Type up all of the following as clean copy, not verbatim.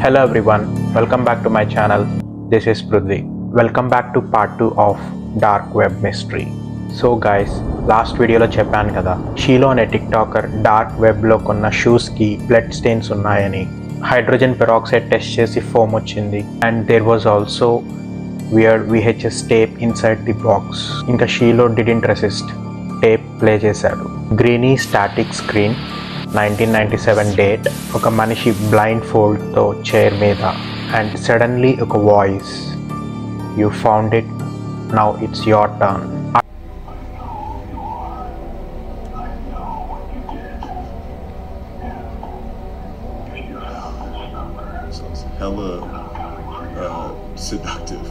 Hello everyone, welcome back to my channel. This is Prudvi. Welcome back to part 2 of Dark Web Mystery. So guys, last video lo cheppanu kada Shilo ane TikToker dark web lo konna shoes ki blood stains unnayani hydrogen peroxide test chesi foam ochindi and there was also weird VHS tape inside the box. Inka Shilo didn't resist, tape play chesadu. Greeny static screen, 1997 date, ఒక మనిషి blind fold తో chair మీద and suddenly ఒక voice, you found it, now it's your turn. Hella seductive.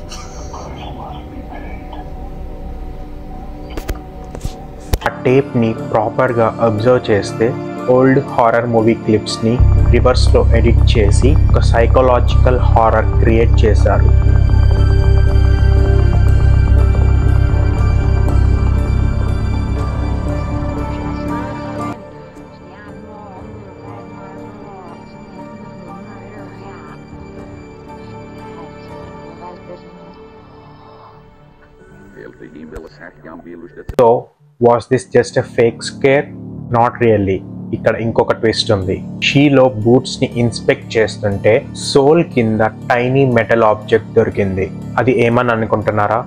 ఆ టేప్ని ప్రాపర్గా observe చేస్తే old horror movie క్లిప్స్ని రివర్స్లో edit చేసి ఒక సైకలాజికల్ హారర్ క్రియేట్ చేశారు. So, was this just a fake scare? Not really. ఇక్కడ ఇంకొక ట్విస్ట్ ఉంది. షీలో బూట్స్ ని ఇన్స్పెక్ట్ చేస్తుంటే సోల్ కింద టైనీ మెటల్ ఆబ్జెక్ట్ దొరికింది. అది ఏమని అనుకుంటున్నారా?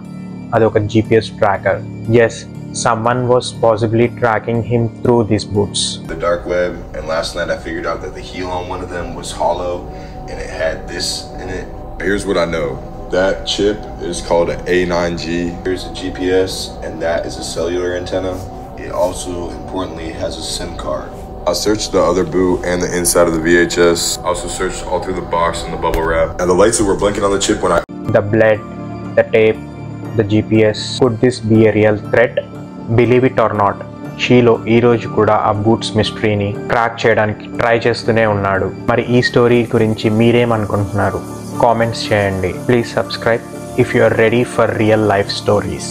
అది ఒక GPS tracker. Yes, someone was possibly tracking him through these boots. The dark web, and last night I figured out that the heel on one of them was hollow and it had this in it. Here's what I know. That chip is called an A9G. Here's a GPS, and that is a cellular antenna. It also, importantly, has a SIM card. I searched the other boot and the inside of the VHS. I also searched all through the box and the bubble wrap. And the lights that were blinking on the chip when I... The blood, the tape, the GPS. Could this be a real threat? Believe it or not, షీలో ఈ రోజు కూడా ఆ boots మిస్టరీని track చేయడానికి try చేస్తూనే ఉన్నాడు. మరి ఈ story గురించి మీరేమనుకుంటున్నారు? కామెంట్స్ చేయండి. Please subscribe if you are ready for real life stories.